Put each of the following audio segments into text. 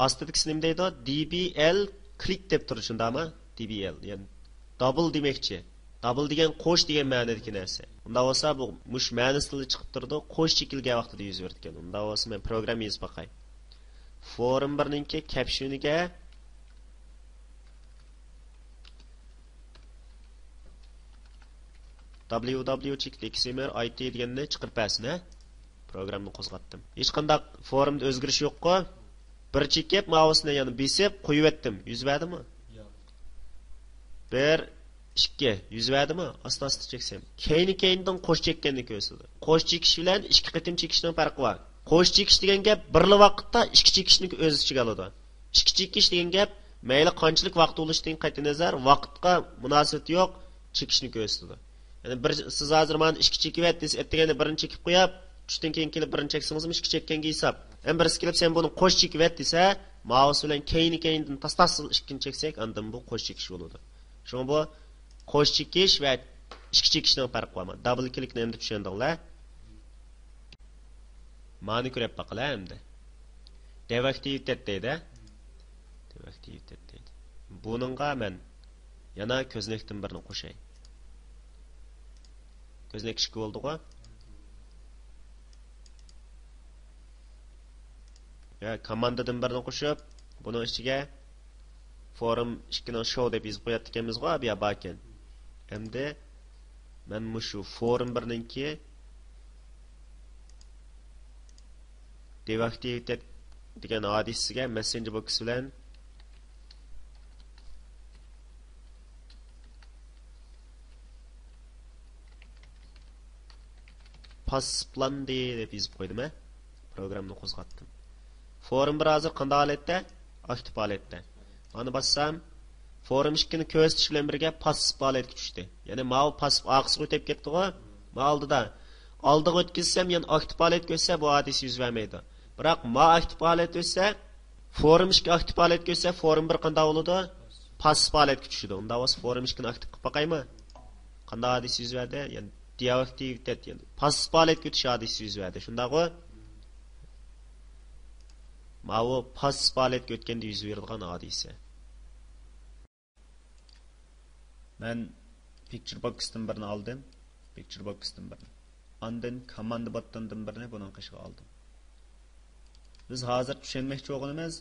Astidagi nima deydi? DBL click deb turdi, shundami? DBL, ya'ni double demakchi. Double degan qo'sh degan ma'nodagi narsa. Unda bo'lsa bu mush ma'nosida chiqib turdi, qo'sh chekilgan vaqtida yuz bergan. Unda bo'lsa men program yozib boqay. Forum 1ninki captioniga www.xmr IT deganni chiqarib bersin-a. Programni qo'zg'atdim. Hech qanday forumda o'zgarish yo'q-ku. Bir chekib mouseni yana besib qo'yib etdim. Yuz berdimi? Yo'q. 1 2 yuz berdimi? Asta-asta cheksam. Keyin-keyindan qo'sh chekkanni ko'rsatdi. Qo'sh chekish bilan ikki qitim chekishning farqi bor. Qo'sh chekish degan gap birli vaqtda ikki chekishni o'z ichiga oladi. Ikki chekish degan gap mayli qanchalik vaqt bo'lishidan qat'iy nazar vaqtga munosabat yo'q chekishni ko'rsatdi. Yani siz hozir men ikki chekib etdingiz, ertagini birini chekib qo'yib, tushdan keyin kelib birini cheksangiz, ikki chekkanga hisob. Ham birisi kelib sen buni qo'sh chekib et desa, mouse bilan keyin-keyindan tastasıl ikkini cheksak, andan bu qo'sh chekish bo'ladi. Shunga bu qo'sh chekish va ikki chekishning farqi bor. Double clickni endi tushundinglar? Mani ko'rib baqalar endi. Deactivitet deydi. Deactivitet deydi. Buningga men yana ko'znakdan birini qo'shay. Ko'znak ishki bo'ldi-ku. Ya komandadan birini qo'shib, buning ichiga forum 2 show deb yozib qo'yatganmiz-ku, bu yoq ekan. Endi men mushu forum 1ninki deactivitet degan hadisiga messenger box bilan pasplan deb yozib qo'ydim. Programni qo'zg'atdim. Forum 1 hozir qanday holatda? Aktiv holatda. Mana bassam forum 2 ni ko'rsatish bilan birga passiv holatga tushdi. Ya'ni mau passiv oqsiga o'tib ketdi-ku. Ma oldiga o'tkazsam, yana aktiv holatga o'tsa bu hadis yuz bermaydi. Biroq ma aktiv holatga o'tsa, forum 2 aktiv holatga o'tsa, forum 1 qanday bo'ladi? Passiv holatga tushdi. Unda o'z forum 2 ni aktiv qilib boqaymi? Qanday hadis yuz berdi? Ya'ni deactivitet, ya'ni passiv holatga o'tish hadis yuz berdi. Shundaqmi? Mau passiv holatga o'tganda yuz beradigan hadisi. Men picture box'dan birini oldim. Picture box'dan birini. Ondan command buttondan birini buning qishiga oldim. Biz hozir tushunmoqchi bo'lganimiz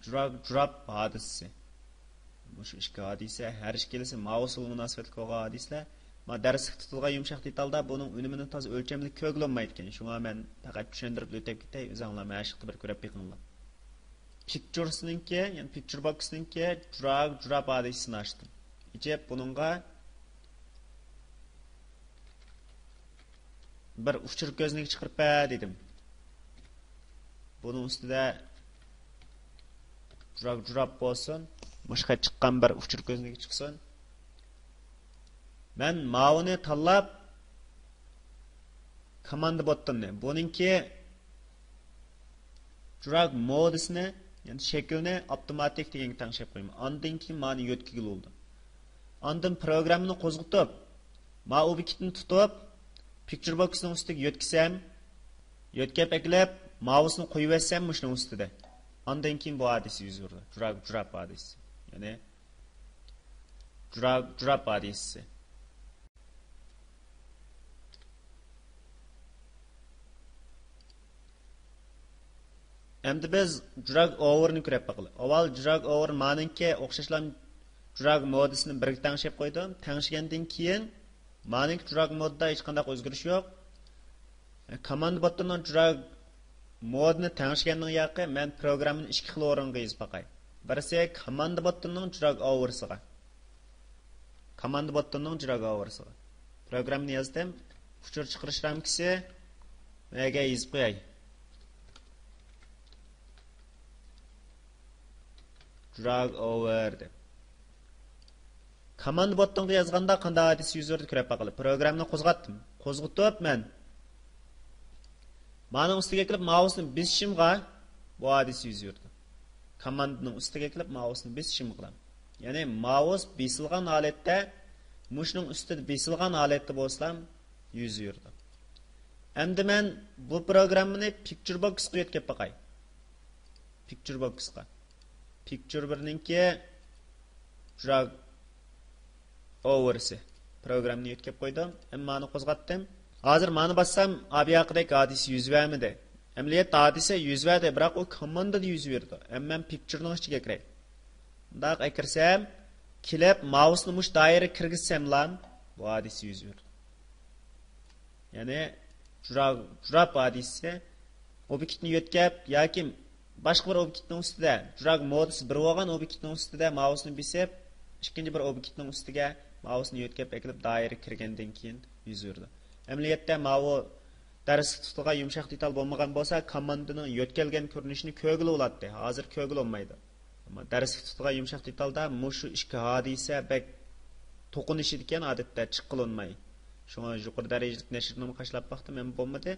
drag drop hadisi. Bu ishki hadisi har ikkalasi mouse bilan munosabatli bo'lgan hadislar. Ma darsga tutilgan yumshoq detalda buning unumini toz o'lchamli ko'glanmaydi ekan. Shunga men faqat tushuntirib o'tib ketay, o'zinglar mashqni bir ko'rib beqinglar. Pictures'ninki, ya'ni picture box'ninki drag drop hadisini ochdim. İçep bununla bir uçur gözlük çıkarıp dedim. Bunun üstüde drag drop olsun. Başka çıkan bir uçur gözlük çıksın. Ben mauni tanlap command button'ni. Bununki drag modesini, yani şeklini otomatik degan tanışıp koyayım. Ondan keyin mani yo'tkigil oldu. Ondan programni qo'zg'atib, ma u bekitni tutib, picture box'ning ustiga yo'tkisam, yo'tkab eklab, mouseni qo'yib etsam shuning ustida. Ondan keyin bu hadisi yuz berdi. Drag drop hadisi. Ya'ni drag drop hadisi. Endi biz drag over'ni ko'rib baqaylik. Avval drag over ma'ninki o'xshashlar drag modisini birga tangishib qo'ydim. Tangishgandan keyin ma'ning drag modda hech qanday o'zgarish yo'q. Command buttonning drag modni tangishgandan yoqqa men programni ikki xil o'ringa yozib baqay. Birisi command buttonning drag over'siga. Command buttonning drag over'siga. Programni yozdim. Uçur chiqarish ramkasi menga yozib qo'yay. Drag over deb. Command buttonga yozganda qanday hadis yuz berdi ko'rib baqaylik. Programni qo'zg'atdim. Qo'zg'atib men mana ustiga kelib mouse'ni besishimga bu hadis yuz berdi. Commandning ustiga kelib mouse'ni besishim qilaman. Ya'ni mouse besilgan holatda, mushning ustida besilgan holatda bo'lsam yuz berdi. Endi men bu programni picture box'ga yetkazib baqay. picture boxqa. Picture birninki drag over'si. Programni yetkazib qo'ydim. Mani qo'zg'atdim. Hozir mani bassam, obiyaqdek hadis yuz vermedi. Amaliyat hadise yuz verdi, biroq u kommandada yuz verdi. Men picturening ichiga kiray. Bundoq akirsam, kelib mouse'ni mush doira kirgizsam, bu hadis yuz verdi. Ya'ni drag hadisi obyektni yetkazib yoki boshqa bir obyektning ustida drag modisi bir bo'lgan obyektning ustida mouse'ni bisib, ikkinchi bir obyektning ustiga mouse'ni yetkazib ekilib doira kirgandan keyin yuz verdi. Amaliyotda ma'vo dars tutilgan yumshoq detal bo'lmagan bo'lsa, komandaning yetkazilgan ko'rinishini ko'gil bo'ladi. Hozir ko'gil olmaydi. Ammo dars tutilgan yumshoq detalda mushu ikki hodisa bek to'qinishi ekan odatda chiqilolmay. Shunga yuqori darajalik nashrni qashlab baxtim, men bo'lmadi.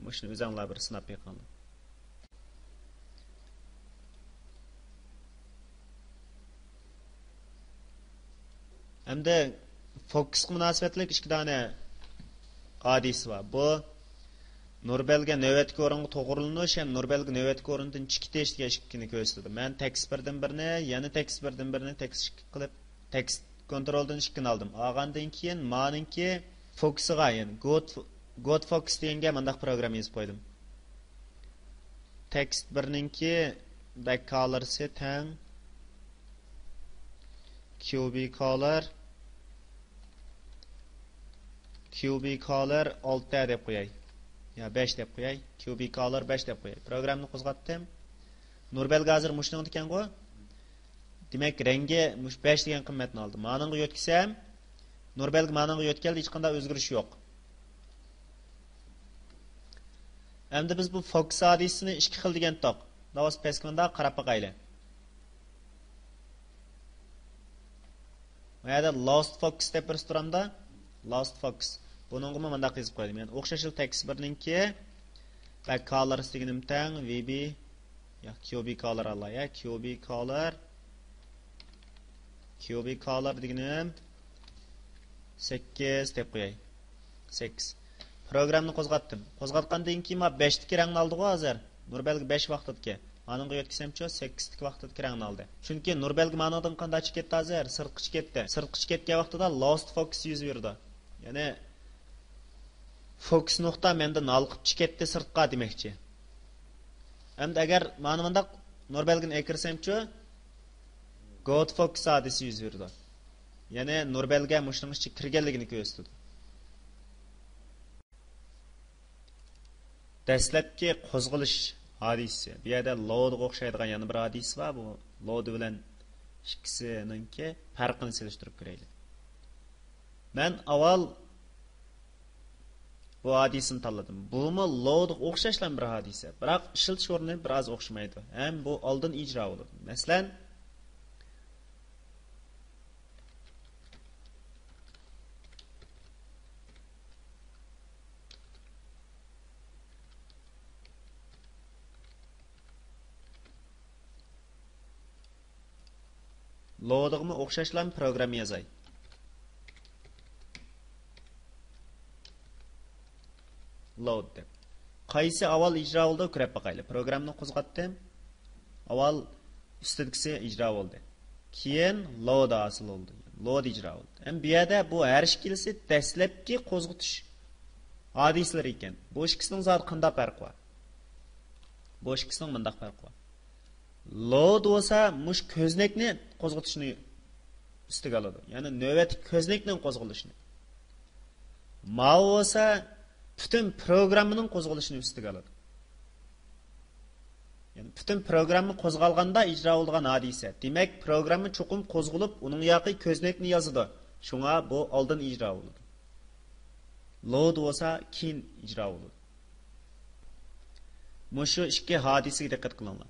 Mushuni o'zinglar bir sinab yiqinglar. Hamda fokus munosabatlik ikki dona hadis var. Bu Nurbelge növbetki orunga to'g'rilanish ham Nurbelge növbetki orundan chiqitish degan ikkini ko'rsatdi. Men tekst birdan birini, yana tekst birdan birini tekst qilib, tekst kontroldan ikkini oldim. Olgandan keyin maninki fokusiga, ya'ni God Focus degan mendaq program yozib qo'ydim. Tekst birninki back color'si tang QB color 6 deb qo'yay. Ya 5 deb qo'yay. QB color 5 deb qo'yay. Programni qo'zg'atdim. Nurbelge hozir mushning ekan-ku. Demak, rangi mush 5 degan qiymatni oldi. Ma'noga yetkazsam, Nurbelge ma'noga yetkazdi, hech qanday o'zgarish yo'q. Endi biz bu focus hadisini ikki xil degan toq. Davos peskmanda qarab boqaylik. Mayada lost focus deb bir turamda, lost focus. Buningga men mendaq yozib qo'ydim. Ya'ni o'xshashil tekst birninki back color deganim tang VB ya QB color Allah ya QB color deganim 8 deb qo'yay. 8. Programni qo'zg'atdim. Qo'zg'atgandan keyin men 5 lik rangni oldi hozir. Nurbelge 5 vaqtdagi. Meningga yetkazsamchi 8 lik vaqtdagi rangni oldi. Chunki Nurbelge ma'nodan qanday chiqib ketdi hozir? Sirtqich ketdi. Sirtqich ketgan vaqtida lost focus yuz berdi. Ya'ni fokus nuqta menda nalqib chiqetdi sirtqa demakchi. Endi agar mana bundaq Nurbelgeni ekirsamchi God Focus hadisi yuz berdi. Ya'ni Nurbelge mushning ichiga kirganligini ko'rsatdi. Dastlabki qo'zg'alish hadisi. Bu yerda loadga o'xshaydigan yana bir hadis bor. Bu load bilan ikkisininki farqini selishtirib ko'raylik. Men avval bu hadisini tanladim. Bumi loadga o'xshashlan bir hadisa. Biroq ishiltish o'rni biroz o'xshamaydi. Ham bu oldin ijro bo'ldi. Masalan, loadga o'xshashlan program yozay. Load deb. Qaysi avval ijro bo'ldi, ko'rib boqaylik. Programni qo'zg'atdim. Avval ustidagisi ijro bo'ldi. Keyin load hosil bo'ldi. Load ijro bo'ldi. Bu yerda bu har ikkisi dastlabki qo'zg'atish hodislari ekan. Bu ikkisining zot qanday farqi bor? Bu ikkisining bunday farqi bor. Load bo'lsa mush ko'znakni qo'zg'atishni ustiga oladi. Ya'ni navbat ko'znakning qo'zg'alishini. Ma'vo bo'lsa butun programmaning qo'zg'alishini ustiga oladi. Ya'ni butun programma qo'zg'alganda ijro bo'lgan hadisa. Demak, programma cho'qim qo'zg'alib, uning yoqi ko'znakni yozadi. Shunga bu oldin ijro bo'ladi. Load bo'lsa keyin ijro bo'ladi. Mushu ikki hodisaga diqqat qilinglar.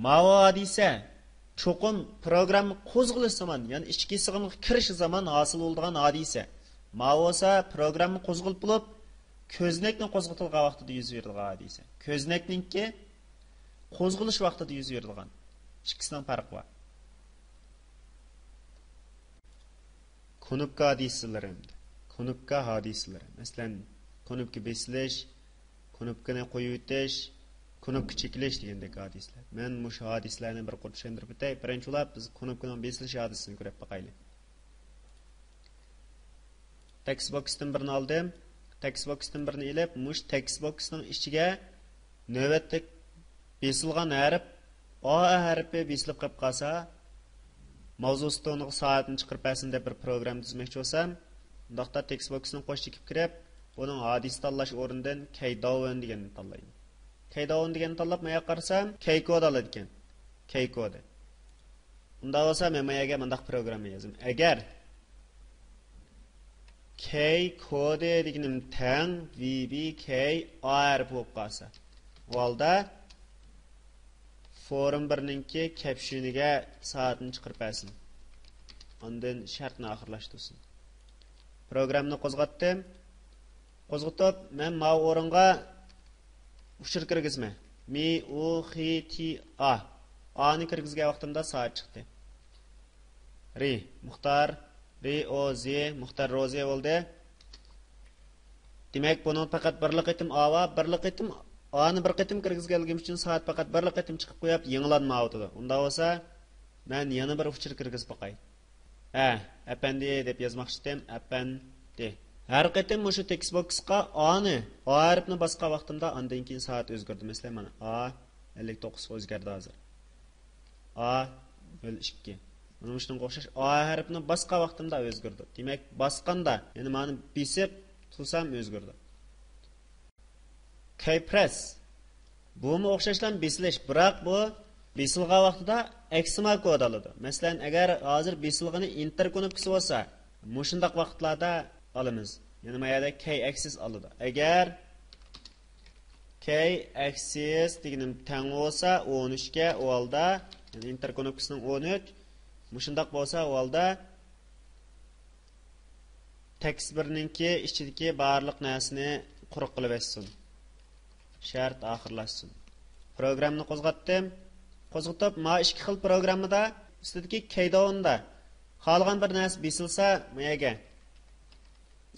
Ma'vo hadisa cho'qim programma qo'zg'alish zaman, ya'ni ichki sig'imga kirish zaman hosil bo'lgan hadisa. Ma'vosa programma qo'zg'alib bo'lib, ko'znakni qo'zg'atilgan vaqtida yuz beradigan hadisa. Ko'znakninki qo'zg'alish vaqtida yuz beradigan. Ikkisining farqi bor. Konubka hadislari. Masalan, konubka besilish, konubkani qo'yib o'tish, knopka chekilish degandek hadislar. Men mush hadislarni bir qurt tushuntirib o'tay. Birinchi ulab biz knopkaning besilish hadisini ko'rib baqaylik. Text boxdan birini oldim. Text boxdan birini ilib, mush text boxning ichiga navbatda besilgan harf A harfi besilib qolib qolsa, mavzusida uni soatini chiqarib bersin deb bir program tuzmoqchi bo'lsam, undaqda text boxning qo'sh chekib kirib, uning hadis tanlash o'rnidan Kdown deganni tanlayman. Kdown deganni tanlab maya qarsam, Kcode oladi ekan. Kcode. Unda bo'lsa men mayaga mundaq programma yozim. Agar Kcode deganim tang VBKR bo'lib qolsa, u holda forum 1ninki captioniga soatini chiqarib bersin. Ondan shartni oxirlashtirsin. Programni qo'zg'atdim. Qo'zg'atib, men ma o'ringa uchir kirgizma. MUXTA. Ani kirgizgan vaqtimda soat chiqdi. Muxtar ROZ Muxtar Rozi bo'ldi. Demak, buni faqat birlik etim ava, birlik etim ani bir qitim kirgizganligim uchun soat faqat bir qitim chiqib qo'yib, yangilanma o'tadi. Unda bo'lsa, men yana bir uchir kirgizib qo'yay. Apandi deb yozmoqchidim, apandi. Har qitim o'sha text boxga ani, A harfini bosgan vaqtimda undan keyin soat o'zgardi. Masalan, mana A59 o'zgardi hozir. A02. Mana shunga o'xshash A harfini bosgan vaqtimda o'zgardi. Demak, bosganda, ya'ni meni besib tursam o'zgardi. Kpress. Bu mu o'xshashlan besilish, biroq bu besilgan vaqtida eksima kod oladi. Masalan, agar hozir besilgani enter knopkasi bo'lsa, mushundaq vaqtlarda olamiz. Ya'ni mayada k-axis oladi. Agar k-axis deganim teng bo'lsa 13 ga, u holda, ya'ni enter knopkasining 13, mushundaq bo'lsa, u holda text birninki ichidagi barliq narsani quruq qilib etsin. Shart oxirlashsin. Programni qo'zg'atdim. Qo'zg'atib, ma ikki xil programmada ustidagi Kdownda xolgan bir narsa besilsa, mayaga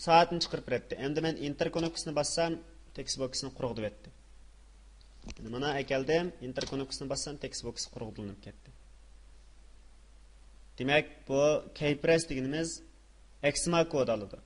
soatni chiqarib beradi. Endi men enter knopkasini bossam, text boxni quruq deb etdi. Mana akaldim, enter knopkasini bossam, text box quruq bo'linib ketdi. Demak, bu Kpress deganimiz eksima kod oladi.